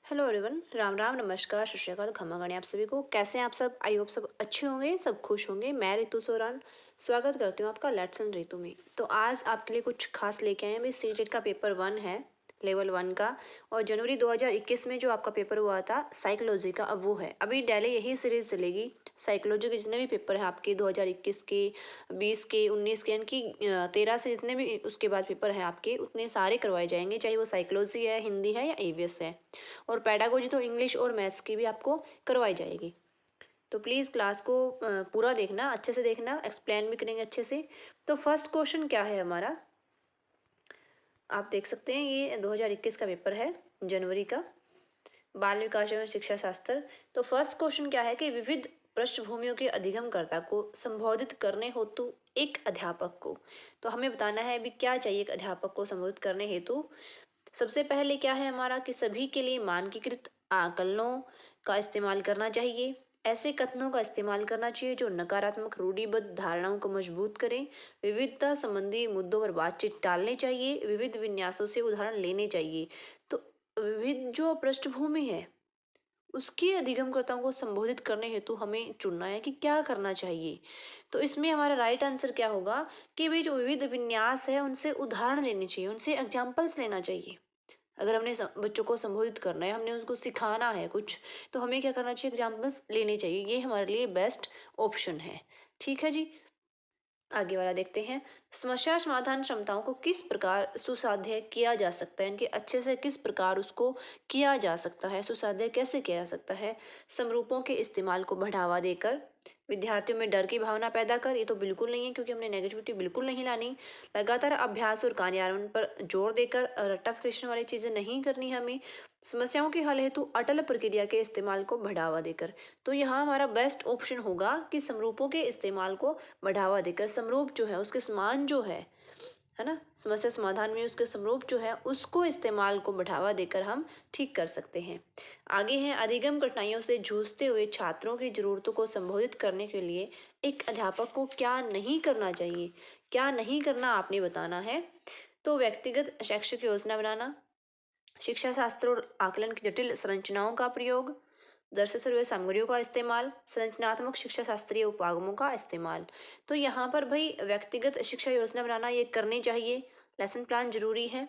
Hello everyone, Ram Ram, नमस्कार, सत श्री अकाल, खमा गणे आप सभी को। कैसे हैं आप सब? आई होप सब अच्छे होंगे, सब खुश होंगे। मैं रितु सोरान स्वागत करती हूँ आपका लेट्स एंड रितु में। तो आज आपके लिए कुछ खास लेके आए हैं। सी टेट का पेपर 1 है, लेवल 1 का। और जनवरी 2021 में जो आपका पेपर हुआ था साइकोलॉजी का, अब वो है। अभी डेली यही सीरीज चलेगी। साइकोलॉजी के जितने भी पेपर हैं आपके 2021 के, 20 के, 19 के, यानी कि 13 से जितने भी उसके बाद पेपर हैं आपके, उतने सारे करवाए जाएंगे, चाहे वो साइकोलॉजी है, हिंदी है या ईवीएस है। और पैडागोजी तो इंग्लिश और मैथ्स की भी आपको करवाई जाएगी। तो प्लीज़ क्लास को पूरा देखना, अच्छे से देखना, एक्सप्लेन भी करेंगे अच्छे से। तो फर्स्ट क्वेश्चन क्या है हमारा, आप देख सकते हैं, ये 2021 का पेपर है, जनवरी का, बाल विकास एवं शिक्षा शास्त्र। तो फर्स्ट क्वेश्चन क्या है कि विविध पृष्ठभूमियों के अधिगमकर्ता को संबोधित करने हेतु एक अध्यापक को, तो हमें बताना है अभी क्या चाहिए एक अध्यापक को संबोधित करने हेतु। सबसे पहले क्या है हमारा कि सभी के लिए मानकीकृत आकलनों का इस्तेमाल करना चाहिए। ऐसे कथनों का इस्तेमाल करना चाहिए जो नकारात्मक रूढ़िबद्ध धारणाओं को मजबूत करें। विविधता संबंधी मुद्दों पर बातचीत टालनी चाहिए। विविध विन्यासों से उदाहरण लेने चाहिए। तो विविध जो पृष्ठभूमि है उसके अधिगमकर्ताओं को संबोधित करने हेतु हमें चुनना है कि क्या करना चाहिए। तो इसमें हमारा राइट आंसर क्या होगा कि भाई जो विविध विन्यास है उनसे उदाहरण लेने चाहिए, उनसे एग्जाम्पल्स लेना चाहिए। अगर हमने बच्चों को संबोधित करना है, हमने उनको सिखाना है कुछ, तो हमें क्या करना चाहिए, एग्जाम्पल्स लेने चाहिए। ये हमारे लिए बेस्ट ऑप्शन है। ठीक है जी, आगे वाला देखते हैं। समस्या समाधान क्षमताओं को किस प्रकार सुसाध्य किया जा सकता है, इनके अच्छे से किस प्रकार उसको किया जा सकता है, सुसाध्य कैसे किया जा सकता है। समरूपों के इस्तेमाल को बढ़ावा देकर, विद्यार्थियों में डर की भावना पैदा कर, ये तो बिल्कुल नहीं है क्योंकि हमने नेगेटिविटी बिल्कुल नहीं लानी। लगातार अभ्यास और कार्यान्वयन पर जोर देकर रट्टाफिकेशन वाली चीज़ें नहीं करनी हमें। समस्याओं के हल हेतु अटल प्रक्रिया के इस्तेमाल को बढ़ावा देकर। तो यहाँ हमारा बेस्ट ऑप्शन होगा कि समरूपों के इस्तेमाल को बढ़ावा देकर, समरूप जो है उसके समान जो है ना, समस्या समाधान में उसके समरूप जो है उसको इस्तेमाल को बढ़ावा देकर हम ठीक कर सकते हैं। आगे हैं, अधिगम कठिनाइयों से जूझते हुए छात्रों की जरूरतों को संबोधित करने के लिए एक अध्यापक को क्या नहीं करना चाहिए। क्या नहीं करना आपने बताना है। तो व्यक्तिगत शैक्षिक योजना बनाना, शिक्षा शास्त्र और आकलन की जटिल संरचनाओं का प्रयोग, दर्श सर्वे सामग्रियों का इस्तेमाल, संरचनात्मक शिक्षा शास्त्रीय उपागमों का इस्तेमाल। तो यहाँ पर भाई व्यक्तिगत शिक्षा योजना बनाना ये करनी चाहिए। लेसन प्लान जरूरी है।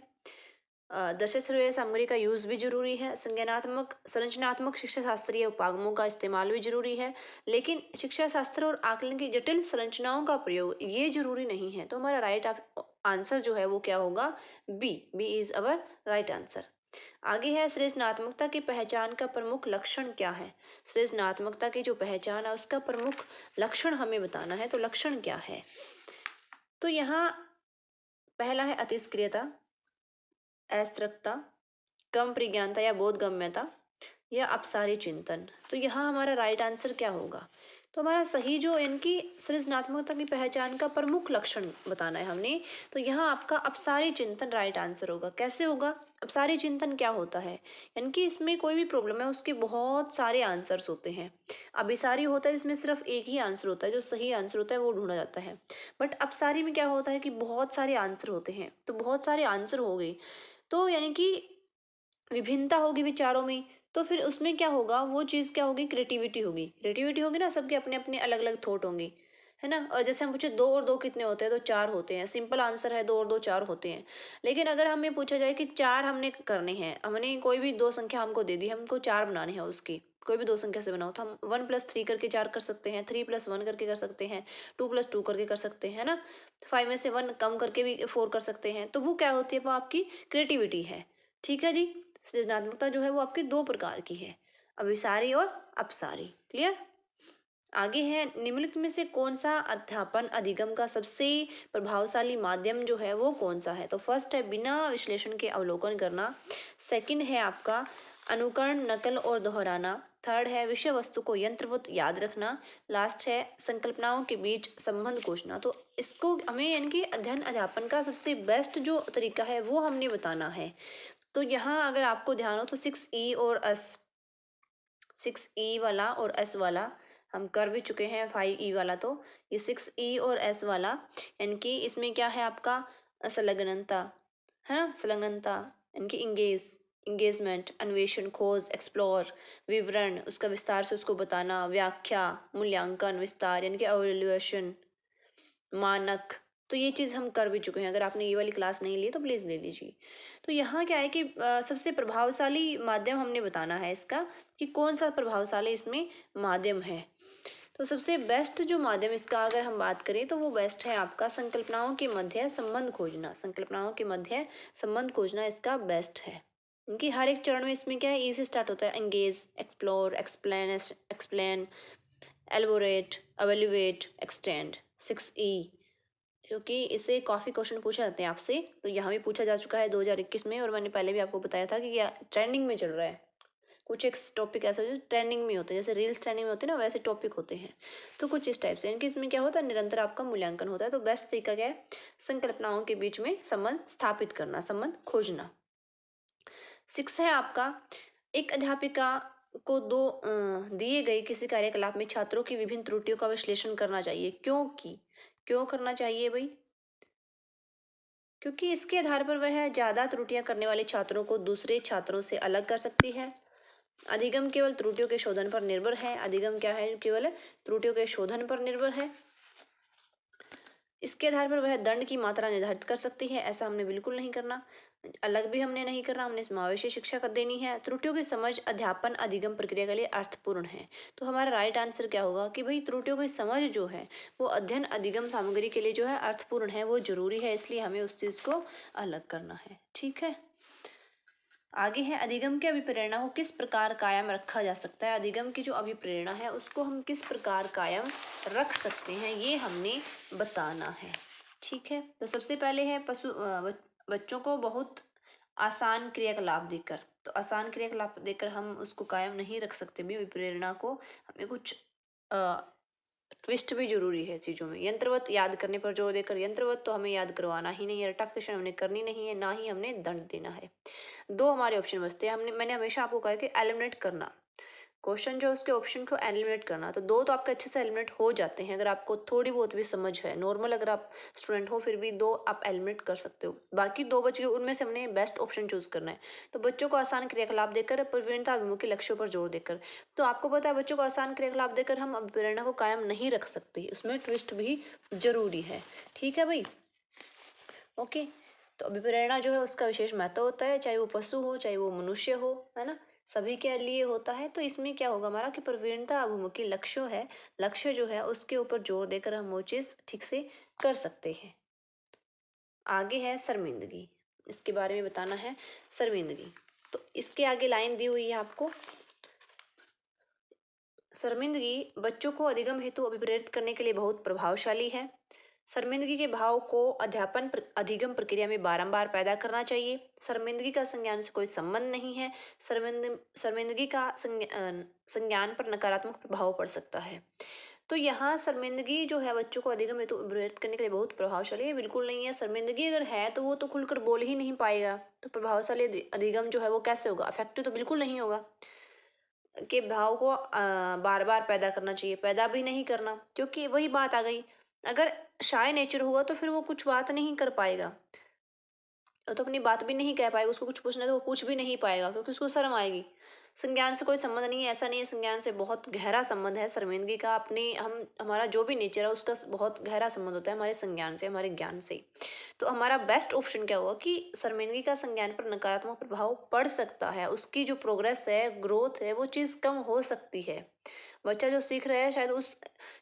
दर्श सर्वे सामग्री का यूज भी जरूरी है। संज्ञानात्मक संरचनात्मक शिक्षा शास्त्रीय उपागमों का इस्तेमाल भी जरूरी है। लेकिन शिक्षा शास्त्र और आकलन की जटिल संरचनाओं का प्रयोग ये जरूरी नहीं है। तो हमारा राइट आंसर जो है वो क्या होगा, B. B is our right answer. आगे है, सृजनात्मकता की पहचान का प्रमुख लक्षण क्या है। सृजनात्मकता की जो पहचान है उसका प्रमुख लक्षण हमें बताना है। तो लक्षण क्या है, तो यहाँ पहला है अतिस्क्रियता, अस्त्रकता, कम प्रज्ञानता या बोधगम्यता, या अपसारी चिंतन। तो यहाँ हमारा राइट आंसर क्या होगा, तो हमारा सही जो इनकी सृजनात्मकता की पहचान का प्रमुख लक्षण बताना है हमने। तो यहाँ आपका अपसारी चिंतन राइट आंसर होगा। कैसे होगा, अपसारी चिंतन क्या होता है, यानी कि इसमें कोई भी प्रॉब्लम है उसके बहुत सारे आंसर्स होते हैं। अभिसारी होता है इसमें सिर्फ एक ही आंसर होता है, जो सही आंसर होता है वो ढूंढा जाता है। बट अपसारी में क्या होता है कि बहुत सारे आंसर होते हैं। तो बहुत सारे आंसर हो गए तो यानी कि विभिन्नता होगी विचारों में। तो फिर उसमें क्या होगा, वो चीज़ क्या होगी, क्रिएटिविटी होगी। क्रिएटिविटी होगी ना, सबके अपने अपने अलग अलग थॉट होंगे, है ना। और जैसे हम पूछे 2 और 2 कितने होते हैं, तो 4 होते हैं। सिंपल आंसर है 2 और 2 4 होते हैं। लेकिन अगर हमें पूछा जाए कि 4 हमने करने हैं, हमने कोई भी 2 संख्या हमको दे दी, हमको 4 बनाने हैं उसकी, कोई भी 2 संख्या से बनाओ, तो हम 1+3 करके 4 कर सकते हैं, 3+1 करके कर सकते हैं, 2+2 करके कर सकते हैं ना। 5 में से 1 कम करके भी 4 कर सकते हैं। तो वो क्या होती है, वो आपकी क्रिएटिविटी है। ठीक है जी, सृजनात्मकता जो है वो आपकी 2 प्रकार की है, अभिसारी और अपसारी। क्लियर। आगे है, निम्नलिखित में से कौन सा अध्यापन अधिगम का सबसे प्रभावशाली माध्यम जो है वो कौन सा है। तो फर्स्ट है बिना विश्लेषण के अवलोकन करना। सेकंड है आपका अनुकरण, नकल और दोहराना। थर्ड है विषय वस्तु को यंत्रवत याद रखना। लास्ट है संकल्पनाओं के बीच संबंध खोजना। तो इसको हमें यानी कि अध्ययन अध्यापन का सबसे बेस्ट जो तरीका है वो हमने बताना है। तो यहाँ अगर आपको ध्यान हो तो 6E और S, 6E वाला और S वाला हम कर भी चुके हैं। 5E वाला, तो ये 6E और S वाला, यानी कि इसमें क्या है आपका संलग्नता, है ना, संलग्नता यानी कि इंगेज, इंगेजमेंट, अन्वेषण, खोज, एक्सप्लोर, विवरण, उसका विस्तार से उसको बताना, व्याख्या, मूल्यांकन, विस्तार यानी कि एवल्यूएशन, मानक। तो ये चीज़ हम कर भी चुके हैं, अगर आपने ये वाली क्लास नहीं ली तो प्लीज़ ले लीजिए। तो यहाँ क्या है कि सबसे प्रभावशाली माध्यम हमने बताना है इसका, कि कौन सा प्रभावशाली इसमें माध्यम है। तो सबसे बेस्ट जो माध्यम इसका अगर हम बात करें तो वो बेस्ट है आपका संकल्पनाओं के मध्य संबंध खोजना। संकल्पनाओं के मध्य संबंध खोजना इसका बेस्ट है, क्योंकि हर एक चरण में इसमें क्या है, ई से स्टार्ट होता है। Engage, explore, explain, elaborate, evaluate, extend, 6E। क्योंकि इससे काफ़ी क्वेश्चन पूछे जाते हैं आपसे, तो यहाँ भी पूछा जा चुका है 2021 में, और मैंने पहले भी आपको बताया था कि यह ट्रेंडिंग में चल रहा है। कुछ एक टॉपिक ऐसे होते हैं ट्रेंडिंग में होते हैं, जैसे रील्स ट्रेंडिंग में होते हैं ना, वैसे टॉपिक होते हैं। तो कुछ इस टाइप से, इनके इसमें क्या होता है, निरंतर आपका मूल्यांकन होता है। तो बेस्ट तरीका क्या है, संकल्पनाओं के बीच में संबंध स्थापित करना, संबंध खोजना। 6 है आपका, एक अध्यापिका को दिए गए किसी कार्यकलाप में छात्रों की विभिन्न त्रुटियों का विश्लेषण करना चाहिए। क्यों करना चाहिए भाई? क्योंकि इसके आधार पर वह ज़्यादा त्रुटियां करने वाले छात्रों को दूसरे छात्रों से अलग कर सकती है। अधिगम केवल त्रुटियों के शोधन पर निर्भर है। अधिगम क्या है, केवल त्रुटियों के शोधन पर निर्भर है। इसके आधार पर वह दंड की मात्रा निर्धारित कर सकती है। ऐसा हमने बिल्कुल नहीं करना, अलग भी हमने नहीं करना, हमने समावेशी शिक्षा कर देनी है। त्रुटियों की समझ अध्यापन अधिगम प्रक्रिया के लिए अर्थपूर्ण है। तो हमारा राइट आंसर क्या होगा कि भाई त्रुटियों की समझ जो है वो अध्ययन अधिगम सामग्री के लिए जो है अर्थपूर्ण है, वो जरूरी है, इसलिए हमें उस चीज को अलग करना है। ठीक है, आगे है अधिगम के अभिप्रेरणा को किस प्रकार कायम रखा जा सकता है। अधिगम की जो अभिप्रेरणा है उसको हम किस प्रकार कायम रख सकते हैं, ये हमने बताना है। ठीक है, तो सबसे पहले है बच्चों को बहुत आसान क्रियाकलाप देकर। तो आसान क्रियाकलाप देकर हम उसको कायम नहीं रख सकते भी अभिप्रेरणा को, हमें कुछ ट्विस्ट भी जरूरी है चीज़ों में। यंत्रवत याद करने पर जोर देकर, यंत्रवत तो हमें याद करवाना ही नहीं है, रटाफिकेशन हमने करनी नहीं है, ना ही हमने दंड देना है। दो हमारे ऑप्शन बचते हैं, मैंने हमेशा आपको कहा कि एलिमिनेट करना क्वेश्चन जो उसके ऑप्शन को एलिमिनेट करना। तो दो तो आपके अच्छे से एलिमिनेट हो जाते हैं, अगर आपको थोड़ी बहुत भी समझ है, नॉर्मल अगर आप स्टूडेंट हो फिर भी दो आप एलिमिनेट कर सकते हो। बाकी दो बच गए, उनमें से हमने बेस्ट ऑप्शन चूज करना है। तो बच्चों को आसान क्रियाकलाप देकर, प्रवीणता अभिमुखी लक्ष्यों पर जोर देकर। तो आपको पता है बच्चों को आसान क्रियाकलाप देकर हम प्रेरणा को कायम नहीं रख सकते, उसमें ट्विस्ट भी जरूरी है। ठीक है भाई, ओके। तो अभिप्रेरणा जो है उसका विशेष महत्व होता है, चाहे वो पशु हो चाहे वो मनुष्य हो, है ना, सभी के लिए होता है। तो इसमें क्या होगा हमारा कि प्रवीणता अभिमुखी लक्ष्य है, लक्ष्य जो है उसके ऊपर जोर देकर हम वो चीज ठीक से कर सकते हैं। आगे है शर्मिंदगी, इसके बारे में बताना है शर्मिंदगी। तो इसके आगे लाइन दी हुई है आपको, शर्मिंदगी बच्चों को अधिगम हेतु अभिप्रेरित करने के लिए बहुत प्रभावशाली है। शर्मिंदगी के भाव को अधिगम प्रक्रिया में बारंबार पैदा करना चाहिए। शर्मिंदगी का संज्ञान से कोई संबंध नहीं है। शर्मिंदगी का संज्ञान पर नकारात्मक प्रभाव पड़ सकता है। तो यहाँ शर्मिंदगी जो है बच्चों को अधिगम हेतु अभिप्रेरित करने के लिए बहुत प्रभावशाली है, बिल्कुल नहीं है। शर्मिंदगी अगर है तो वो तो खुलकर बोल ही नहीं पाएगा, तो प्रभावशाली अधिगम जो है वो कैसे होगा, इफेक्टिव तो बिल्कुल नहीं होगा। के भाव को बार बार पैदा करना चाहिए, पैदा भी नहीं करना, क्योंकि वही बात आ गई, अगर शाय नेचर हुआ तो फिर वो कुछ बात नहीं कर पाएगा, तो अपनी बात भी नहीं कह पाएगा। उसको कुछ पूछना है तो वो पूछ भी नहीं पाएगा, क्योंकि उसको शर्म आएगी। संज्ञान से कोई संबंध नहीं है, ऐसा नहीं है, संज्ञान से बहुत गहरा संबंध है शर्मिंदगी का। अपने हमारा जो भी नेचर है उसका बहुत गहरा संबंध होता है हमारे संज्ञान से, हमारे ज्ञान से। तो हमारा बेस्ट ऑप्शन क्या होगा कि शर्मिंदगी का संज्ञान पर नकारात्मक प्रभाव पड़ सकता है, उसकी जो प्रोग्रेस है, ग्रोथ है, वो चीज़ कम हो सकती है। बच्चा जो सीख रहा है शायद उस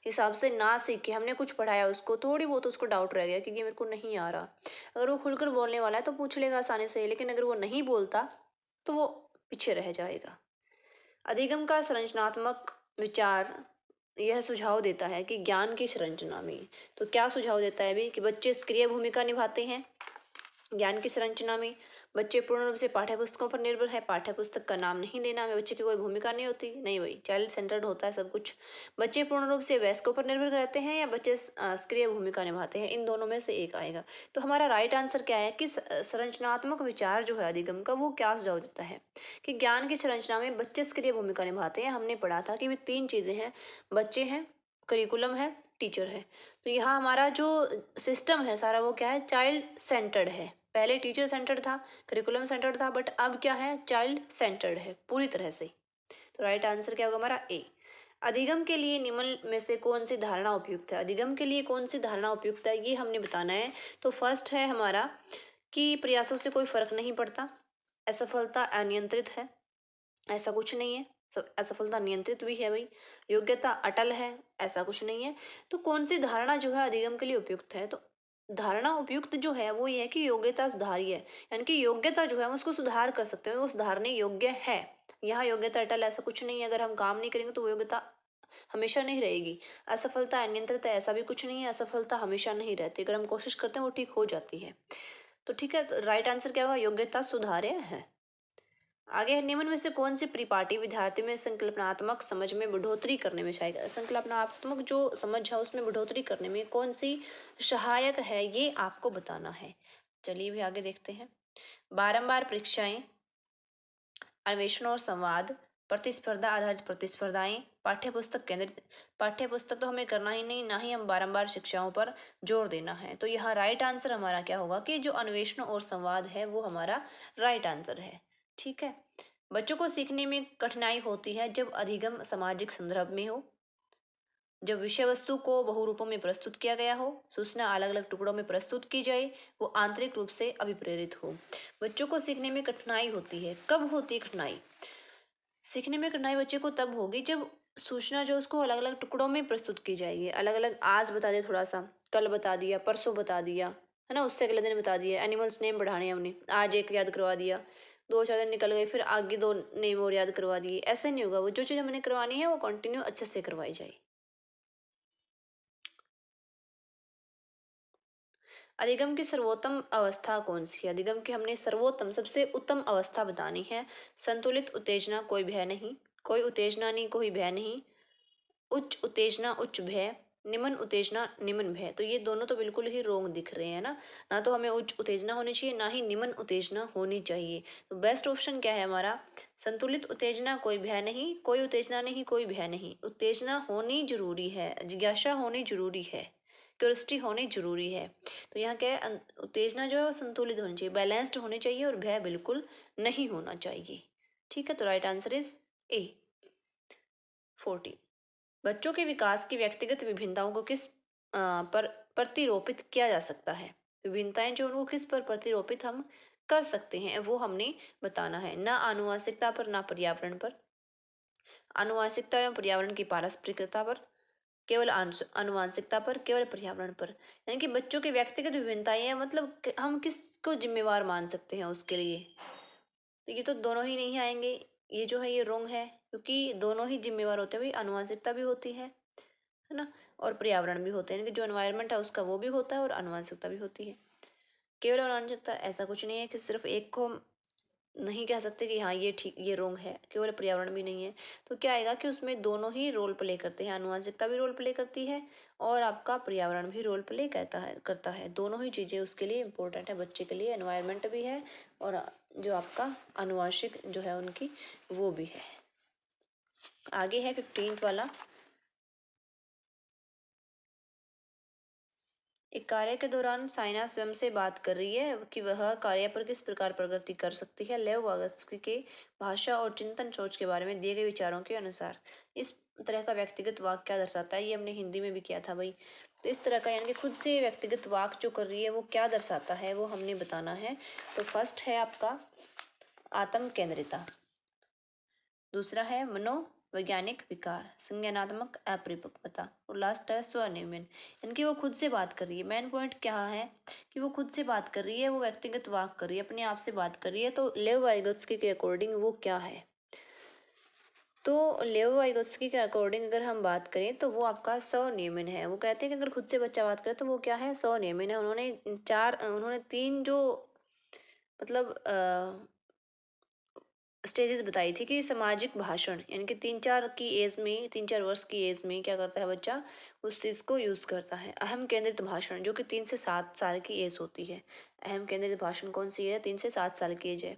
हिसाब से ना सीखे, हमने कुछ पढ़ाया उसको, थोड़ी बहुत उसको डाउट रह गया कि ये मेरे को नहीं आ रहा। अगर वो खुलकर बोलने वाला है तो पूछ लेगा आसानी से, लेकिन अगर वो नहीं बोलता तो वो पीछे रह जाएगा। अधिगम का संरचनात्मक विचार यह सुझाव देता है कि ज्ञान की संरचना में, तो क्या सुझाव देता है भी कि बच्चे सक्रिय भूमिका निभाते हैं ज्ञान की संरचना में। बच्चे पूर्ण रूप से पाठ्य पुस्तकों पर निर्भर है, पाठ्य पुस्तक का नाम नहीं लेना, में बच्चे की कोई भूमिका नहीं होती, नहीं भाई, चाइल्ड सेंटर्ड होता है सब कुछ। बच्चे पूर्ण रूप से वयस्कों पर निर्भर रहते हैं या बच्चे सक्रिय भूमिका निभाते हैं, इन दोनों में से एक आएगा। तो हमारा राइट आंसर क्या है कि संरचनात्मक विचार जो है अधिगम का, वो क्या सुझाव देता है कि ज्ञान की संरचना में बच्चे सक्रिय भूमिका निभाते हैं। हमने पढ़ा था कि वे तीन चीजें हैं, बच्चे हैं, करिकुलम है, टीचर है। तो यहाँ हमारा जो सिस्टम है सारा वो क्या है, चाइल्ड सेंटर्ड है। पहले टीचर सेंटर्ड था, करिकुलम सेंटर्ड था, बट अब क्या है, चाइल्ड सेंटर्ड है पूरी तरह से। तो राइट आंसर क्या होगा हमारा ए। अधिगम के लिए निम्न में से कौन सी धारणा उपयुक्त है? अधिगम के लिए कौन सी धारणा उपयुक्त है, ये हमने बताना है। तो फर्स्ट है हमारा कि प्रयासों से कोई फर्क नहीं पड़ता, असफलता अनियंत्रित है, ऐसा कुछ नहीं है। असफलता नियंत्रित भी है भाई। योग्यता अटल है, ऐसा कुछ नहीं है। तो कौन सी धारणा जो है अधिगम के लिए उपयुक्त है? तो धारणा उपयुक्त जो है वो ये है कि योग्यता सुधारी है, यानी कि योग्यता जो है हम उसको सुधार कर सकते हैं, वो सुधारने योग्य है। यहाँ योग्यता अटल ऐसा कुछ नहीं है, अगर हम काम नहीं करेंगे तो वो योग्यता हमेशा नहीं रहेगी। असफलता अनियंत्रित है, ऐसा भी कुछ नहीं है, असफलता हमेशा नहीं रहती, अगर हम कोशिश करते हैं वो ठीक हो जाती है। तो ठीक है, तो राइट आंसर क्या होगा, योग्यता सुधारे है। आगे है, निम्न में से कौन सी परिपाटी विद्यार्थी में संकल्पनात्मक समझ में बढ़ोतरी करने में सहायक? संकल्पनात्मक जो समझ है उसमें बढ़ोतरी करने में कौन सी सहायक है, ये आपको बताना है। चलिए भी आगे देखते हैं। बारंबार परीक्षाएं, अन्वेषण और संवाद, प्रतिस्पर्धा आधारित प्रतिस्पर्धाएं, पाठ्य पुस्तक केंद्रित। पाठ्य पुस्तक तो हमें करना ही नहीं, ना ही हम बारंबार शिक्षाओं पर जोर देना है। तो यहाँ राइट आंसर हमारा क्या होगा कि जो अन्वेषण और संवाद है वो हमारा राइट आंसर है। ठीक है। बच्चों को सीखने में कठिनाई होती है जब अधिगम सामाजिक संदर्भ में हो, जब विषय वस्तु को बहुरूपों में प्रस्तुत किया गया हो, सूचना अलग अलग टुकड़ों में प्रस्तुत की जाए, वो आंतरिक रूप से अभिप्रेरित हो। बच्चों को सीखने में कठिनाई होती है, कब होती है कठिनाई? सीखने में कठिनाई बच्चे को तब होगी जब सूचना जो उसको अलग अलग टुकड़ों में प्रस्तुत की जाएगी। अलग अलग आज बता दिया थोड़ा सा, कल बता दिया, परसों बता दिया, है ना, उससे अगले दिन बता दिया। एनिमल्स नेम बढ़ाने हमने, आज एक याद करवा दिया, 2-4 दिन निकल गए, फिर आगे 2 नेम और याद करवा दिए। ऐसे नहीं होगा, वो जो चीज़ हमने करवानी है वो कंटिन्यू अच्छे से करवाई जाए। अधिगम की सर्वोत्तम अवस्था कौन सी है? अधिगम की हमने सर्वोत्तम सबसे उत्तम अवस्था बतानी है। संतुलित उत्तेजना, कोई भय नहीं, कोई उत्तेजना नहीं, कोई भय नहीं, उच्च उत्तेजना उच्च भय, निम्न उत्तेजना निम्न भय। तो ये दोनों तो बिल्कुल ही रोंग दिख रहे हैं ना, ना तो हमें उच्च उत्तेजना होनी चाहिए, ना ही निम्न उत्तेजना होनी चाहिए। तो बेस्ट ऑप्शन क्या है हमारा, संतुलित उत्तेजना, कोई भय नहीं, कोई उत्तेजना नहीं, कोई भय नहीं। उत्तेजना होनी जरूरी है, जिज्ञासा होनी जरूरी है, क्यूरियोसिटी होनी जरूरी है। तो यहाँ क्या है, उत्तेजना जो है वो संतुलित होनी चाहिए, बैलेंस्ड होनी चाहिए, और भय बिल्कुल नहीं होना चाहिए। ठीक है, तो राइट आंसर इज ए। 40। बच्चों के विकास की व्यक्तिगत विभिन्नताओं को किस पर प्रतिरोपित किया जा सकता है? विभिन्नताएं जो उनको किस पर प्रतिरोपित हम कर सकते हैं वो हमने बताना है। ना आनुवंशिकता पर, ना पर्यावरण पर। आनुवंशिकता एवं पर्यावरण की पारस्परिकता पर, केवल आनुवंशिकता पर, केवल पर्यावरण पर। यानी कि बच्चों की व्यक्तिगत विभिन्नताएं हैं, मतलब हम किसको जिम्मेवार मान सकते हैं उसके लिए? तो ये तो दोनों ही नहीं आएंगे, ये जो है ये रोंग है, क्योंकि दोनों ही जिम्मेवार होते हैं भाई, आनुवंशिकता भी होती है ना, और पर्यावरण भी होते हैं, यानी कि जो एनवायरनमेंट है उसका वो भी होता है और आनुवंशिकता भी होती है। केवल आनुवंशिकता ऐसा कुछ नहीं है कि सिर्फ एक को हम नहीं कह सकते कि हाँ ये ठीक, ये रोंग है। केवल पर्यावरण भी नहीं है, तो क्या आएगा कि उसमें दोनों ही रोल प्ले करते हैं, आनुवंशिकता भी रोल प्ले करती है और आपका पर्यावरण भी रोल प्ले करता है। दोनों ही चीज़ें उसके लिए इम्पोर्टेंट है, बच्चे के लिए एनवायरनमेंट भी है और जो आपका आनुवंशिक जो है उनकी वो भी है। आगे है 15th वाला। एक कार्य के दौरान साइना स्वयं से बात कर रही है कि वह कार्य पर किस प्रकार प्रगति कर सकती है। लेव वागस्की के भाषा और चिंतन सोच के बारे में दिए गए विचारों के अनुसार इस तरह का व्यक्तिगत वाक्य क्या दर्शाता है? ये हमने हिंदी में भी किया था भाई। तो इस तरह का यानी कि खुद से व्यक्तिगत वाक्य जो कर रही है वो क्या दर्शाता है वो हमने बताना है। तो फर्स्ट है आपका आत्म केंद्रिता, दूसरा है मनोवैज्ञानिक विकार, संज्ञानात्मक अपरिपक्वता, और लास्ट है स्वनियमन, यानी कि वो खुद से बात कर रही है। मेन पॉइंट क्या है कि वो खुद से बात कर रही है, वो व्यक्तिगत वाक कर रही है, अपने आप से बात कर रही है। तो लेव वाइगोत्स्की के अकॉर्डिंग वो क्या है? तो लेव वाइगोत्स्की के अकॉर्डिंग अगर हम बात करें तो वो आपका स्वनियमन है। वो कहते हैं कि अगर खुद से बच्चा बात करे तो वो क्या है, स्वनियमन है। उन्होंने 3 जो मतलब स्टेजेस बताई थी कि सामाजिक भाषण, यानी कि 3-4 वर्ष की एज में क्या करता है बच्चा, उस चीज़ को यूज़ करता है। अहम केंद्रित भाषण जो कि 3 से 7 साल की एज होती है। अहम केंद्रित भाषण कौन सी है? 3 से 7 साल की एज है।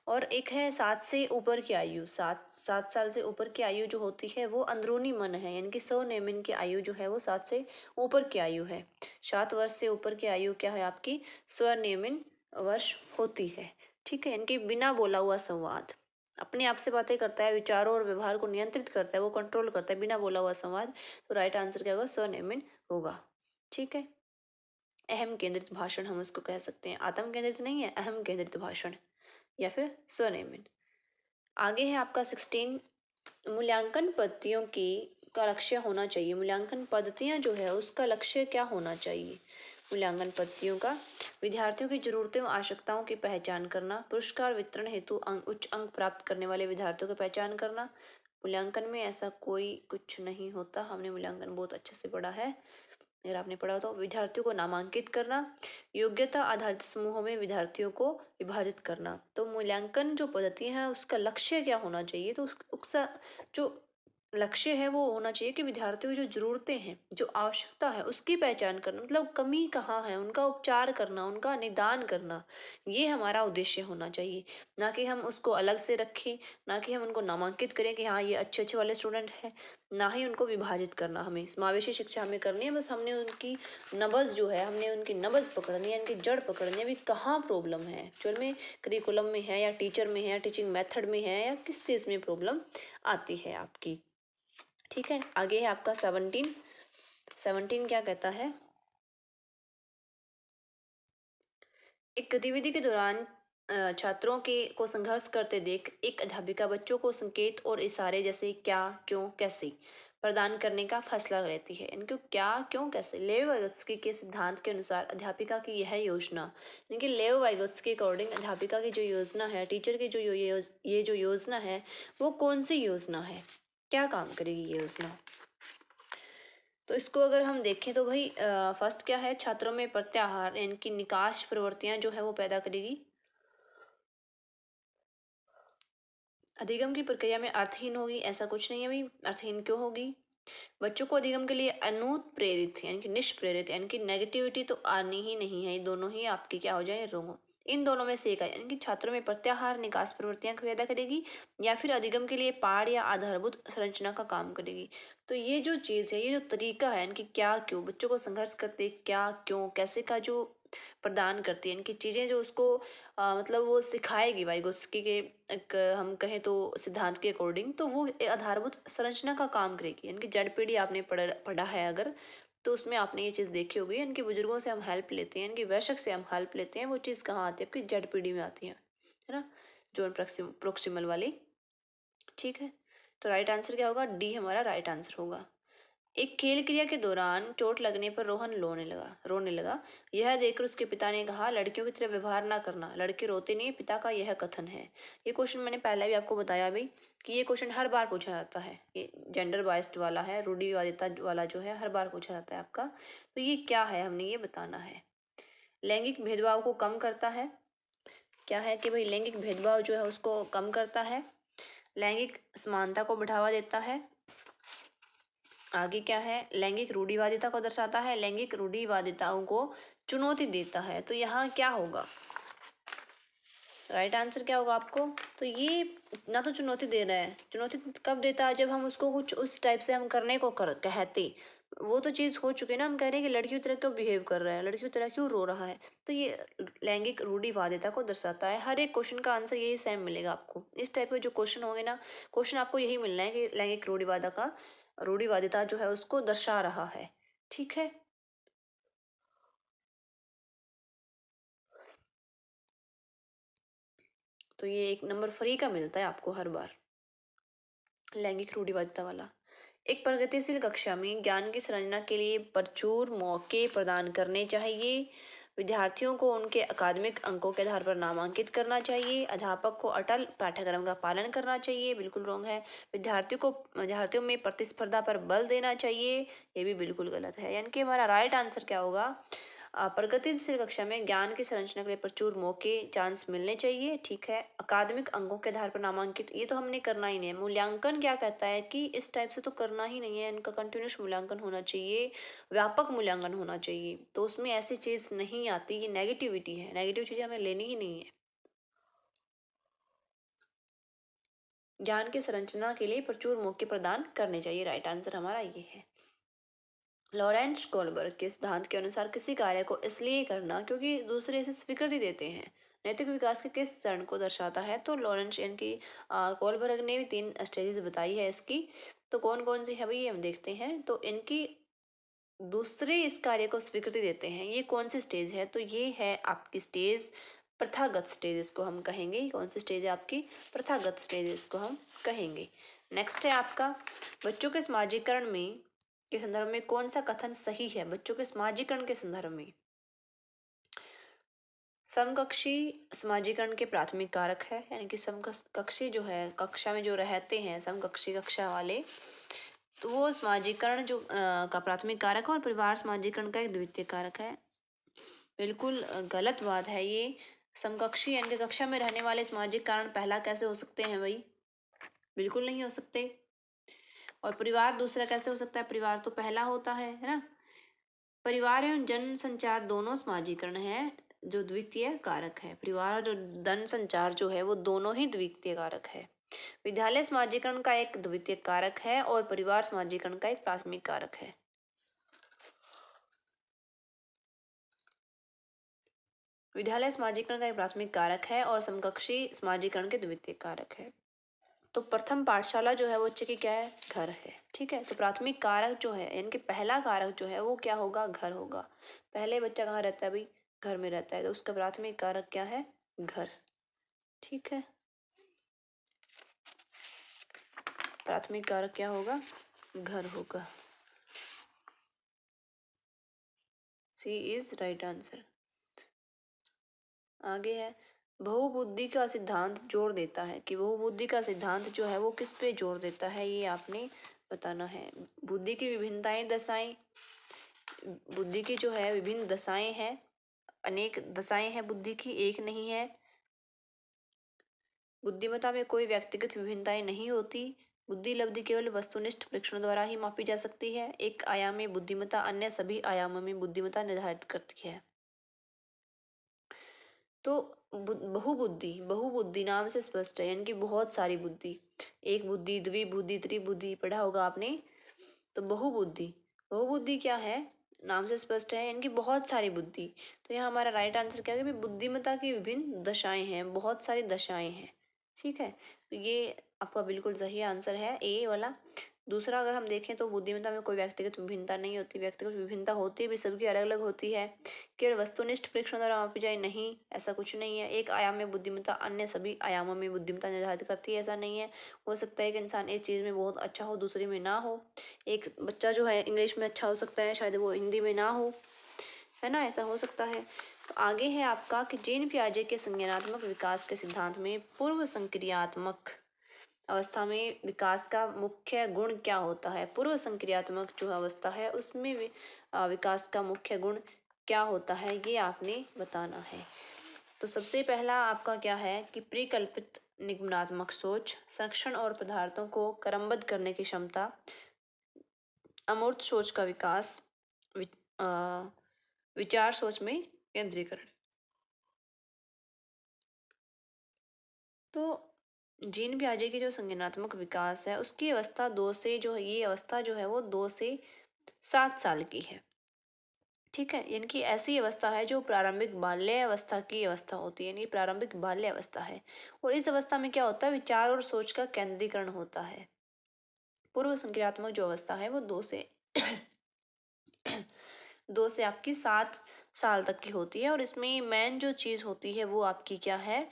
और एक है 7 से ऊपर की आयु, 7 साल से ऊपर की आयु जो होती है वो अंदरूनी मन है, यानी कि स्वनियमन की आयु जो है वो 7 से ऊपर की आयु है। 7 वर्ष से ऊपर की आयु क्या है आपकी? स्वनियमन वर्ष होती है। ठीक है, इनके बिना बोला हुआ संवाद, अपने आप से बातें करता है, विचारों और व्यवहार को नियंत्रित करता है, वो कंट्रोल करता है, बिना बोला हुआ संवाद। तो राइट आंसर क्या होगा, स्वनिर्मित होगा। ठीक है, अहम केंद्रित भाषण हम उसको कह सकते हैं, आत्म केंद्रित नहीं है, अहम केंद्रित भाषण या फिर स्वनिर्मित। आगे है आपका 16, मूल्यांकन पद्धतियों की का लक्ष्य होना चाहिए। मूल्यांकन पद्धतियां जो है उसका लक्ष्य क्या होना चाहिए। मूल्यांकन पद्धतियों का विद्यार्थियों की जरूरतों और आवश्यकताओं की पहचान करना, पुरस्कार वितरण हेतु उच्च अंक प्राप्त करने वाले विद्यार्थियों की पहचान करना। मूल्यांकन में ऐसा कोई कुछ नहीं होता, हमने मूल्यांकन बहुत अच्छे से पढ़ा है, अगर आपने पढ़ा हो तो। विद्यार्थियों को नामांकित करना, योग्यता आधारित समूहों में विद्यार्थियों को विभाजित करना। तो मूल्यांकन जो पद्धति है उसका लक्ष्य क्या होना चाहिए, तो उसका जो लक्ष्य है वो होना चाहिए कि विद्यार्थियों की जो जरूरतें हैं, जो आवश्यकता है उसकी पहचान करना, मतलब कमी कहाँ है उनका उपचार करना, उनका निदान करना, ये हमारा उद्देश्य होना चाहिए। ना कि हम उसको अलग से रखें, ना कि हम उनको नामांकित करें कि हाँ ये अच्छे अच्छे वाले स्टूडेंट हैं, ना ही उनको विभाजित करना। हमें समावेशी शिक्षा हमें करनी है, बस हमने उनकी नब्ज जो है, हमने उनकी नब्ज पकड़नी है, उनकी जड़ पकड़नी है, अभी कहाँ प्रॉब्लम है एक्चुअल में, करिकुलम में है या टीचर में है या टीचिंग मेथड में है या किस चीज़ में प्रॉब्लम आती है आपकी। ठीक है, आगे है आपका 17। 17 क्या कहता है, एक गतिविधि के दौरान छात्रों के को संघर्ष करते देख एक अध्यापिका बच्चों को संकेत और इशारे जैसे क्या, क्यों, कैसे प्रदान करने का फैसला लेती है। इनको क्या, क्यों, कैसे, लेव वाइगोत्स्की के सिद्धांत के अनुसार अध्यापिका की यह योजना, इनके लेव वाइगोत्स्की के अकॉर्डिंग अध्यापिका की जो योजना है, टीचर की जो ये जो योजना है वो कौन सी योजना है, क्या काम करेगी ये योजना। तो इसको अगर हम देखें तो भाई फर्स्ट क्या है, छात्रों में प्रत्याहार इनकी निकास प्रवृत्तियां जो है वो पैदा करेगी। अधिगम की प्रक्रिया में अर्थहीन होगी, ऐसा कुछ नहीं है भाई, अर्थहीन क्यों होगी। बच्चों को अधिगम के लिए अनुप्रेरित यानी कि निष्प्रेरित यानी कि नेगेटिविटी तो आनी ही नहीं है, ये दोनों ही आपके क्या हो जाएंगे, रोंग। इन दोनों में से एक है, यानी कि छात्रों में प्रत्याहार निकास प्रवृत्तियां पैदा करेगी या फिर अधिगम के लिए पाठ या आधारभूत संरचना का काम करेगी। तो ये जो चीज़ है, ये जो तरीका है इनकी क्या, क्यों, बच्चों को संघर्ष करते क्या, क्यों, कैसे का जो प्रदान करती है, इनकी चीज़ें जो उसको मतलब वो सिखाएगी वाइगोत्स्की के एक हम कहें तो सिद्धांत के अकॉर्डिंग, तो वो आधारभूत संरचना का काम करेगी। इनकी जड़ पीढ़ी आपने पढ़ा है अगर, तो उसमें आपने ये चीज़ देखी होगी, इनके बुजुर्गों से हम हेल्प लेते हैं, इनके वयस्क से हम हेल्प लेते हैं, वो चीज़ कहाँ आती है, आपकी जड़ पीढ़ी में आती है ना, जोन प्रोक्सिमल वाली। ठीक है, तो राइट आंसर क्या होगा, डी हमारा राइट आंसर होगा। एक खेल क्रिया के दौरान चोट लगने पर रोहन रोने लगा। यह देखकर उसके पिता ने कहा, लड़कियों की तरह व्यवहार ना करना, लड़के रोते नहीं, पिता का यह कथन है। ये क्वेश्चन मैंने पहले भी आपको बताया भाई कि ये क्वेश्चन हर बार पूछा जाता है, ये जेंडर बाइस्ड वाला है, रूढ़िवादिता वाला जो है हर बार पूछा जाता है आपका। तो ये क्या है, हमने ये बताना है। लैंगिक भेदभाव को कम करता है, क्या है कि भाई लैंगिक भेदभाव जो है उसको कम करता है, लैंगिक समानता को बढ़ावा देता है। आगे क्या है, लैंगिक रूढ़िवादिता को दर्शाता है, लैंगिक रूढ़िवादिताओं को चुनौती देता है। तो यहाँ क्या होगा, राइट आंसर क्या होगा आपको, तो ये ना तो चुनौती दे रहा है, चुनौती कब देता है, जब हम उसको कुछ उस टाइप से हम करने को कहते, वो तो चीज़ हो चुकी है ना, हम कह रहे हैं कि लड़कियों की तरह क्यों बिहेव कर रहा है, लड़कियों की तरह क्यों रो रहा है। तो ये लैंगिक रूढ़िवादिता को दर्शाता है। हर एक क्वेश्चन का आंसर यही सेम मिलेगा आपको, इस टाइप के जो क्वेश्चन होंगे ना, क्वेश्चन आपको यही मिलना है कि लैंगिक रूढ़िवादिता जो है उसको दर्शा रहा है। ठीक है, तो ये एक नंबर फ्री का मिलता है आपको हर बार, लैंगिक रूढ़िवादिता वाला। एक प्रगतिशील कक्षा में ज्ञान की संरचना के लिए प्रचुर मौके प्रदान करने चाहिए। विद्यार्थियों को उनके अकादमिक अंकों के आधार पर नामांकित करना चाहिए। अध्यापक को अटल पाठ्यक्रम का पालन करना चाहिए, बिल्कुल रॉन्ग है। विद्यार्थियों में प्रतिस्पर्धा पर बल देना चाहिए, ये भी बिल्कुल गलत है। यानी कि हमारा राइट आंसर क्या होगा, प्रगतिशील कक्षा में ज्ञान की संरचना के लिए प्रचुर मौके चांस मिलने चाहिए। ठीक है, अकादमिक अंकों के आधार पर नामांकित, ये तो हमने करना ही नहीं है। मूल्यांकन क्या कहता है कि इस टाइप से तो करना ही नहीं है, इनका कंटिन्यूस मूल्यांकन होना चाहिए, व्यापक मूल्यांकन होना चाहिए। तो उसमें ऐसी चीज़ नहीं आती, ये नेगेटिविटी है, नेगेटिव चीज़ें हमें लेनी ही नहीं है। ज्ञान की संरचना के लिए प्रचुर मौके प्रदान करने चाहिए, राइट आंसर हमारा ये है। लॉरेंस कोलबर्ग के सिद्धांत के अनुसार किसी कार्य को इसलिए करना क्योंकि दूसरे इसे स्वीकृति देते हैं नैतिक विकास के किस चरण को दर्शाता है। तो लॉरेंस इनकी कोलबर्ग ने भी 3 स्टेजेस बताई है इसकी। तो कौन कौन सी है भाई, ये हम देखते हैं। तो इनकी दूसरे इस कार्य को स्वीकृति देते हैं, ये कौन सी स्टेज है। तो ये है आपकी स्टेज प्रथागत स्टेज, इसको हम कहेंगे। कौन सी स्टेज है आपकी, प्रथागत स्टेज इसको हम कहेंगे। नेक्स्ट है आपका बच्चों के समाजीकरण में के संदर्भ में कौन सा कथन सही है। बच्चों के समाजीकरण के संदर्भ में समकक्षी समाजीकरण के प्राथमिक कारक है, यानी कि समकक्षी जो है कक्षा में जो रहते हैं समकक्षी कक्षा वाले, तो वो समाजीकरण जो का प्राथमिक कारक है और परिवार समाजीकरण का एक द्वितीय कारक है। बिल्कुल गलत बात है ये। समकक्षी यानी कि कक्षा में रहने वाले सामाजिक कारण पहला कैसे हो सकते हैं भाई, बिल्कुल नहीं हो सकते। और परिवार दूसरा कैसे हो सकता है, परिवार तो पहला होता है ना। परिवार एवं जन संचार दोनों समाजीकरण है जो द्वितीय कारक है। परिवार और जन संचार जो है वो दोनों ही द्वितीय कारक है। विद्यालय समाजीकरण का एक द्वितीय कारक है और परिवार समाजीकरण का एक प्राथमिक कारक है। विद्यालय समाजीकरण का एक प्राथमिक कारक है और समकक्षी समाजीकरण के द्वितीय कारक है। तो प्रथम पाठशाला जो है वो बच्चे की क्या है, घर है। ठीक है, तो प्राथमिक कारक जो है यानी कि पहला कारक जो है वो क्या होगा, घर होगा। पहले बच्चा कहाँ रहता है भाई, घर में रहता है, तो उसका प्राथमिक कारक क्या है, घर। ठीक है, प्राथमिक कारक क्या होगा, घर होगा। सी इज राइट आंसर। आगे है बहुबुद्धि का सिद्धांत जोर देता है कि बहुबुद्धि का सिद्धांत जो है वो किस पे जोर देता है, ये आपने बताना है। बुद्धि की विभिन्नताएं दशाएं, बुद्धि की जो है विभिन्न दशाएं हैं, अनेक दशाएं हैं बुद्धि की, एक नहीं है। बुद्धिमत्ता में कोई व्यक्तिगत विभिन्नताएं नहीं होती। बुद्धि लब्धि केवल वस्तुनिष्ठ परीक्षण द्वारा ही मापी जा सकती है। एक आयाम में बुद्धिमत्ता अन्य सभी आयामों में बुद्धिमत्ता निर्धारित करती है। तो बहुबुद्धि, बहुबुद्धि नाम से स्पष्ट है यानी कि बहुत सारी बुद्धि। एक बुद्धि, द्विबुद्धि, त्रिबुद्धि पढ़ा होगा आपने। तो बहुबुद्धि, बहुबुद्धि क्या है, नाम से स्पष्ट है यानी कि बहुत सारी बुद्धि। तो यहाँ हमारा राइट आंसर क्या है, बुद्धिमत्ता की विभिन्न दशाएं हैं, बहुत सारी दशाएं हैं। ठीक है, तो ये आपका बिल्कुल सही आंसर है ए वाला। दूसरा अगर हम देखें तो बुद्धिमत्ता में कोई व्यक्तिगत विभिन्नता नहीं होती। व्यक्तिगत विभिन्नता होती भी सबकी अलग अलग होती है। केवल वस्तुनिष्ठ परीक्षण द्वारा मापी जाए, नहीं, ऐसा कुछ नहीं है। एक आयाम में बुद्धिमत्ता अन्य सभी आयामों में बुद्धिमत्ता निर्धारित करती है, ऐसा नहीं है। हो सकता है कि इंसान एक चीज़ में बहुत अच्छा हो दूसरी में ना हो। एक बच्चा जो है इंग्लिश में अच्छा हो सकता है, शायद वो हिंदी में ना हो, है ना, ऐसा हो सकता है। तो आगे है आपका कि जीन पियाजे के संज्ञानात्मक विकास के सिद्धांत में पूर्व संक्रियात्मक अवस्था में विकास का मुख्य गुण क्या होता है। पूर्व संक्रियात्मक जो अवस्था है उसमें विकास का मुख्य गुण क्या होता है, ये आपने बताना है। तो सबसे पहला आपका क्या है कि परिकल्पित निगमनात्मक सोच, संरक्षण और पदार्थों को क्रमबद्ध करने की क्षमता, अमूर्त सोच का विकास, विचार सोच में केंद्रीकरण। तो जीन पियाजे की जो संज्ञानात्मक विकास है उसकी अवस्था 2 से जो है, ये अवस्था जो है वो 2 से 7 साल की है। ठीक है, यानी कि ऐसी अवस्था है जो प्रारंभिक बाल्य अवस्था की अवस्था होती है, यानी प्रारंभिक बाल्य अवस्था है। और इस अवस्था में क्या होता है, विचार और सोच का केंद्रीकरण होता है। पूर्व संक्रियात्मक जो अवस्था है वो 2 से आपकी 7 साल तक की होती है। और इसमें मेन जो चीज़ होती है वो आपकी क्या है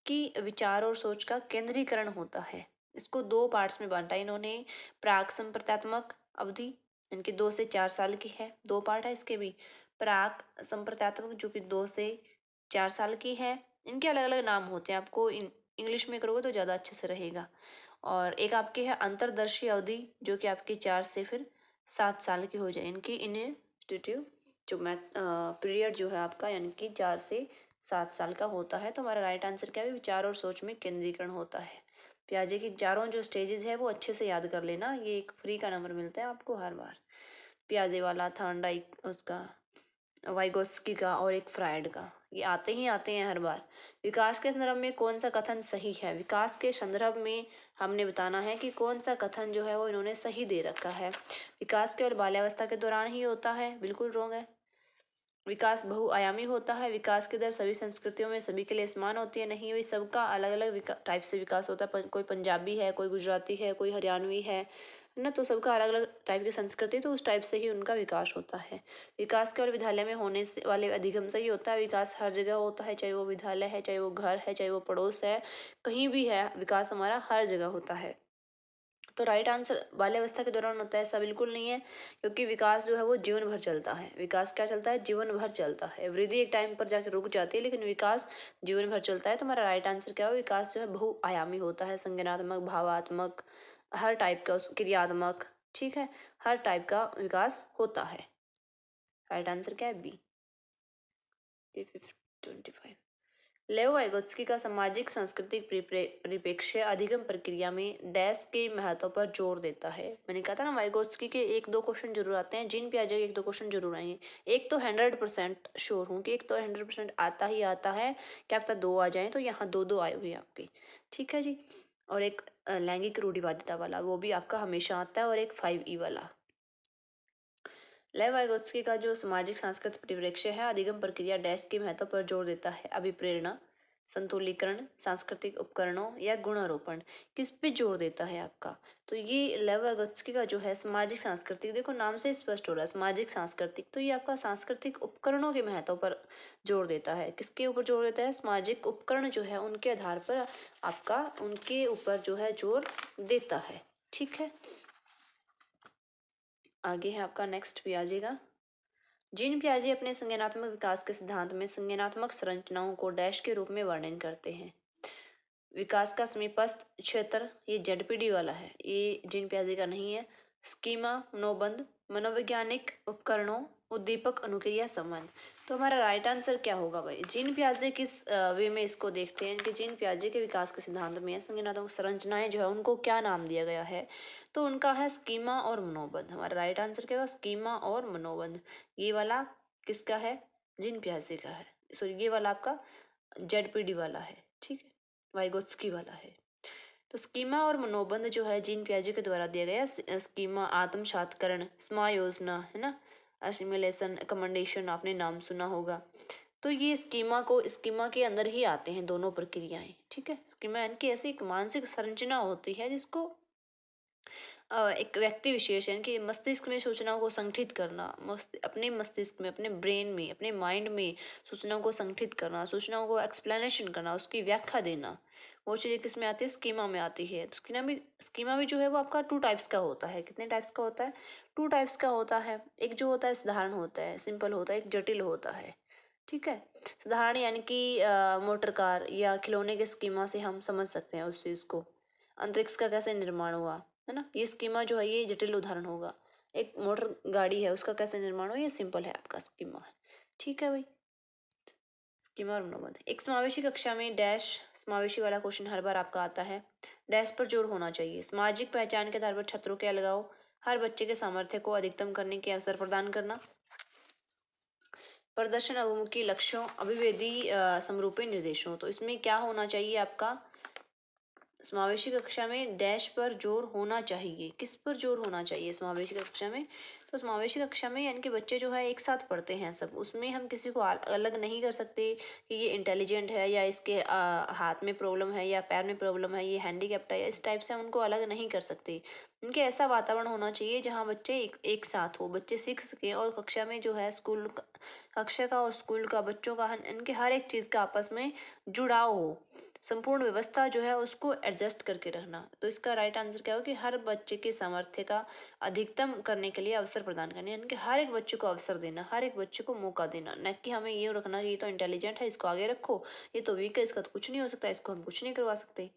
कि विचार और सोच का केंद्रीकरण होता है। इसको 2 पार्ट्स में बांटा इन्होंने। प्राक संप्रत्यात्मक अवधि इनकी 2 से 4 साल की है, 2 पार्ट है इसके भी। प्राक संप्रत्यात्मक जो कि 2 से 4 साल की है। इनके अलग अलग नाम होते हैं, आपको इंग्लिश में करोगे तो ज़्यादा अच्छे से रहेगा। और एक आपकी है अंतरदर्शी अवधि जो कि आपकी 4 से फिर 7 साल की हो जाए। इनकी इंस्टीट्यूट जो मैथ पीरियड जो है आपका यानी कि 4 से 7 साल का होता है। तो हमारा राइट आंसर क्या है, विचार और सोच में केंद्रीकरण होता है। पियाजे की चारों जो स्टेजेस है वो अच्छे से याद कर लेना, ये एक फ्री का नंबर मिलता है आपको हर बार। पियाजे वाला, थॉर्नडाइक, उसका वाइगोस्की का और एक फ्रायड का, ये आते ही आते हैं हर बार। विकास के संदर्भ में कौन सा कथन सही है? विकास के संदर्भ में हमने बताना है कि कौन सा कथन जो है वो इन्होंने सही दे रखा है। विकास केवल बाल्यावस्था के दौरान ही होता है, बिल्कुल रॉन्ग है। विकास बहुआयामी होता है। विकास की दर सभी संस्कृतियों में सभी के लिए समान होती है, नहीं भाई, सबका अलग अलग टाइप से विकास होता है। कोई पंजाबी है, कोई गुजराती है, कोई हरियाणवी है ना, तो सबका अलग अलग टाइप की संस्कृति, तो उस टाइप से ही उनका विकास होता है। विकास केवल विद्यालय में होने से वाले अधिगम से ही होता है। विकास हर जगह होता है, चाहे वो विद्यालय है, चाहे वो घर है, चाहे वो पड़ोस है, कहीं भी है, विकास हमारा हर जगह होता है। तो राइट आंसर बाल्यावस्था के दौरान होता है, ऐसा बिल्कुल नहीं है, क्योंकि विकास जो है वो जीवन भर चलता है। विकास क्या चलता है? जीवन भर चलता है। वृद्धि एक टाइम पर जाकर रुक जाती है, लेकिन विकास जीवन भर चलता है। तो हमारा राइट आंसर क्या है? विकास जो है बहुआयामी होता है, संज्ञानात्मक, भावात्मक, हर टाइप का, क्रियात्मक, ठीक है, हर टाइप का विकास होता है। राइट आंसर क्या है? बी। 25 लेओ वाइगोत्स्की का सामाजिक सांस्कृतिक परिप्रेक्ष्य अधिगम प्रक्रिया में डैश के महत्व पर जोर देता है। मैंने कहा था ना, वाइगोत्स्की के 1-2 क्वेश्चन जरूर आते हैं, जीन पियाजे के 1-2 क्वेश्चन जरूर आएंगे। एक तो 100% श्योर हूँ कि एक तो 100% आता ही आता है। क्या पता 2 आ जाए, तो यहाँ 2-2 आए हुए आपके, ठीक है जी। और एक लैंगिक रूढ़िवादिता वाला, वो भी आपका हमेशा आता है, और एक 5E वाला। लेव वाइगोत्स्की का जो सामाजिक सांस्कृतिक परिप्रेक्ष्य है अधिगम प्रक्रिया डैश के महत्व पर जोर देता है। अभिप्रेरणा, संतुलीकरण, सांस्कृतिक उपकरणों या गुणारोपण, किस पे जोर देता है आपका? तो ये लेव वाइगोत्स्की का जो है सामाजिक सांस्कृतिक, देखो नाम से स्पष्ट हो रहा है सामाजिक सांस्कृतिक, तो ये आपका सांस्कृतिक उपकरणों के महत्व पर जोर देता है। किसके ऊपर जोर देता है? सामाजिक उपकरण जो है उनके आधार पर आपका उनके ऊपर जो है जोर देता है, ठीक है। आगे है आपका, नेक्स्ट भी आ जाएगा। जीन पियाजे अपने संज्ञानात्मक विकास के सिद्धांत में संज्ञानात्मक संरचनाओं को डैश के रूप में वर्णन करते हैं। विकास का समीपस्थ क्षेत्र, ये जेडपीडी वाला है, ये जीन पियाजे का नहीं है। स्कीमा, मनोबंध, मनोवैज्ञानिक उपकरणों, उद्दीपक, अनुक्रिया, संबंध। तो हमारा राइट आंसर क्या होगा भाई? जीन पियाजे किस वे में इसको देखते हैं कि जीन पियाजे के विकास के सिद्धांत में संज्ञानात्मक संरचनाएं जो है उनको क्या नाम दिया गया है? तो उनका है स्कीमा और मनोबंध। हमारा राइट आंसर क्या होगा? स्कीमा और मनोबंध। ये वाला किसका है? जीन पियाजे का है। सॉरी, ये वाला आपका जेडपीडी वाला है, ठीक है, वाइगोत्स्की वाला है। तो स्कीमा और मनोबंध जो है जीन पियाजे के द्वारा दिया गया। स्कीमा आत्मसातकरण, समायोजना, है ना, असिमिलेशन, अकोमोडेशन, आपने नाम सुना होगा। तो ये स्कीमा के अंदर ही आते हैं दोनों प्रक्रियाएं, ठीक है। स्कीमा यानी कि ऐसी एक मानसिक संरचना होती है जिसको एक व्यक्ति विशेष यानी कि मस्तिष्क में सूचनाओं को संगठित करना, अपने मस्तिष्क में, अपने ब्रेन में, अपने माइंड में सूचनाओं को संगठित करना, सूचनाओं को एक्सप्लेनेशन करना, उसकी व्याख्या देना, वो चीज़ें किस में आती है? स्कीमा में आती है। तो स्कीमा भी जो है वो आपका 2 टाइप्स का होता है। कितने टाइप्स का होता है? 2 टाइप्स का होता है। एक जो होता है साधारण होता है, सिंपल होता है, एक जटिल होता है, ठीक है। साधारण यानी कि मोटर कार या खिलौने के स्कीमा से हम समझ सकते हैं उस चीज़ को। अंतरिक्ष का कैसे निर्माण हुआ, है ना, ये स्कीमा जो है ये जटिल उदाहरण होगा। एक मोटर गाड़ी है, उसका कैसे निर्माण हुआ, ये सिंपल है आपका स्कीमा है, ठीक है भाई। स्कीमा और मनोबंध। एक समावेशी कक्षा में डैश, समावेशी वाला क्वेश्चन हर बार आपका आता है। डैश पर जोर होना चाहिए। सामाजिक पहचान के आधार पर छात्रों के अलगाव, हर बच्चे के सामर्थ्य को अधिकतम करने के अवसर प्रदान करना, प्रदर्शन अभिमुखी लक्ष्यों, अभिवेदी समरूपी निर्देशों। तो इसमें क्या होना चाहिए आपका? समावेशी कक्षा में डैश पर जोर होना चाहिए। किस पर जोर होना चाहिए समावेशी कक्षा में? तो समावेशी कक्षा में यानी कि बच्चे जो है एक साथ पढ़ते हैं सब, उसमें हम किसी को अलग नहीं कर सकते कि ये इंटेलिजेंट है या इसके हाथ में प्रॉब्लम है या पैर में प्रॉब्लम है, ये हैंडीकैप्ट है, इस टाइप से हम उनको अलग नहीं कर सकते। उनके ऐसा वातावरण होना चाहिए जहाँ बच्चे एक साथ हो, बच्चे सीख सकें, और कक्षा में जो है कक्षा का और स्कूल का बच्चों का इनके हर एक चीज़ का आपस में जुड़ाव हो, संपूर्ण व्यवस्था जो है उसको एडजस्ट करके रखना। तो इसका राइट आंसर क्या हो कि हर बच्चे के सामर्थ्य का अधिकतम करने के लिए अवसर प्रदान करने, यानी कि हर एक बच्चे को अवसर देना, हर एक बच्चे को मौका देना, न कि हमें ये रखना कि ये तो इंटेलिजेंट है इसको आगे रखो, ये तो वीक है इसका तो कुछ नहीं हो सकता, इसको हम कुछ नहीं करवा सकते।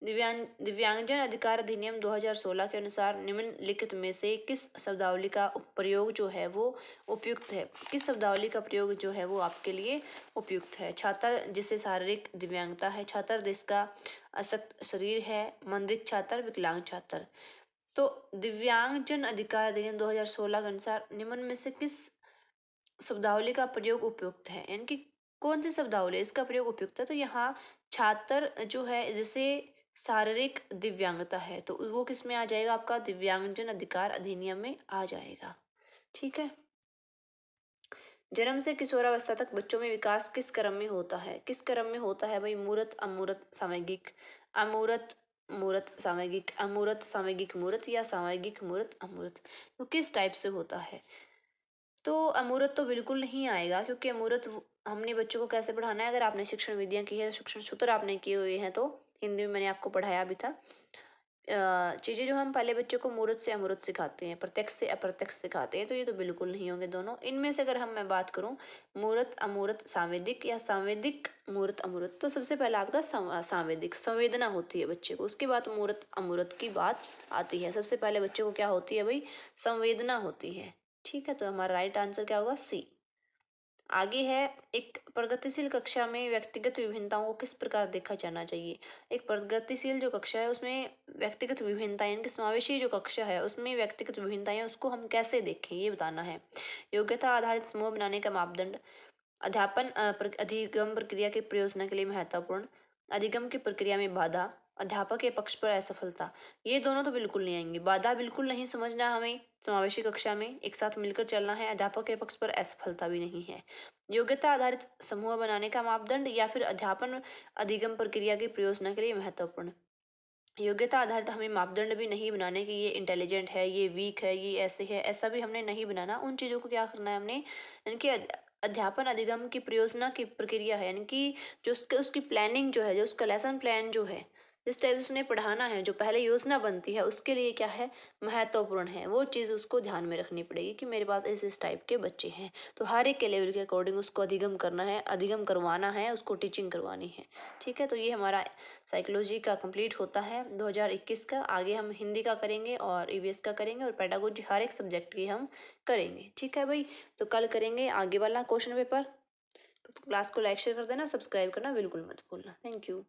दिव्यांगजन अधिकार अधिनियम 2016 के अनुसार निम्नलिखित में से किस शब्दावली का प्रयोग जो है वो उपयुक्त है? किस शब्दावली का प्रयोग जो है वो आपके लिए उपयुक्त है? छात्र जिसे शारीरिक दिव्यांगता है, छात्र जिसका अशक्त शरीर है, मंदित छात्र, विकलांग छात्र। तो दिव्यांगजन अधिकार अधिनियम 2016 के अनुसार निम्न में से किस शब्दावली का प्रयोग उपयुक्त है? यानी कि कौन सी शब्दावली इसका प्रयोग उपयुक्त है? तो यहाँ छात्र जो है जिसे शारीरिक दिव्यांगता है तो वो किस में आ जाएगा? आपका दिव्यांगजन अधिकार अधिनियम में आ जाएगा। ठीक है। जन्म से किशोरावस्था तक बच्चों में विकास किस क्रम में होता है? किस क्रम में होता है भाई? मूर्त, अमूर्त, सामयिक, अमूर्त, मूर्त, सामयिक, अमूर्त, सामयिक, मूर्त या सामयिक, मूर्त, अमूर्त। तो किस टाइप से होता है? तो अमूर्त तो बिल्कुल नहीं आएगा, क्योंकि अमूर्त हमने बच्चों को कैसे पढ़ाना है? अगर आपने शिक्षण विधियां की है, शिक्षण सूत्र आपने किए हुए हैं, तो हिंदी में मैंने आपको पढ़ाया भी था। चीज़ें जो हम पहले बच्चों को मूर्त से अमूर्त सिखाते हैं, प्रत्यक्ष से अप्रत्यक्ष सिखाते हैं, तो ये तो बिल्कुल नहीं होंगे दोनों। इनमें से अगर मैं बात करूं मूर्त, अमूर्त, सांवेदिक या सांवेदिक, मूर्त, अमूर्त, तो सबसे पहला आपका सांवेदिक, संवेदना होती है बच्चे को। उसके बाद मूर्त अमूर्त की बात आती है। सबसे पहले बच्चे को क्या होती है भाई? संवेदना होती है। ठीक है, तो हमारा राइट आंसर क्या होगा? सी। आगे है, एक प्रगतिशील कक्षा में व्यक्तिगत विभिन्नताओं को किस प्रकार देखा जाना चाहिए? एक प्रगतिशील जो कक्षा है उसमें व्यक्तिगत विभिन्नताएं, यानी कि समावेशी जो कक्षा है उसमें व्यक्तिगत विभिन्नताएं, उसको हम कैसे देखें ये बताना है। योग्यता आधारित समूह बनाने का मापदंड, अध्यापन अधिगम प्रक्रिया की प्रयोजना के लिए महत्वपूर्ण, अधिगम की प्रक्रिया में बाधा, अध्यापक के पक्ष पर असफलता। ये दोनों तो बिल्कुल नहीं आएंगे। बाधा बिल्कुल नहीं समझना हमें, समावेशी कक्षा में एक साथ मिलकर चलना है। अध्यापक के पक्ष पर असफलता भी नहीं है। योग्यता आधारित समूह बनाने का मापदंड या फिर अध्यापन अधिगम प्रक्रिया की प्रयोजना के लिए महत्वपूर्ण। योग्यता आधारित हमें मापदंड भी नहीं बनाने कि ये इंटेलिजेंट है, ये वीक है, ये ऐसे है, ऐसा भी हमने नहीं बनाना। उन चीज़ों को क्या करना है हमने, यानी कि अध्यापन अधिगम की प्रयोजना की प्रक्रिया है, यानी कि जो उसकी प्लानिंग जो है, जो उसका लेसन प्लान जो है, जिस टाइप से उसने पढ़ाना है, जो पहले योजना बनती है उसके लिए क्या है, महत्वपूर्ण है। वो चीज़ उसको ध्यान में रखनी पड़ेगी कि मेरे पास इस टाइप के बच्चे हैं, तो हर एक के लेवल के अकॉर्डिंग उसको अधिगम करना है, अधिगम करवाना है, उसको टीचिंग करवानी है। ठीक है, तो ये हमारा साइकोलॉजी का कंप्लीट होता है 2021 का। आगे हम हिंदी का करेंगे और ईवीएस का करेंगे और पेडागोजी, हर एक सब्जेक्ट की हम करेंगे। ठीक है भाई, तो कल करेंगे आगे वाला क्वेश्चन पेपर। तो क्लास को लाइक शेयर कर देना, सब्सक्राइब करना बिल्कुल मत भूलना। Thank you.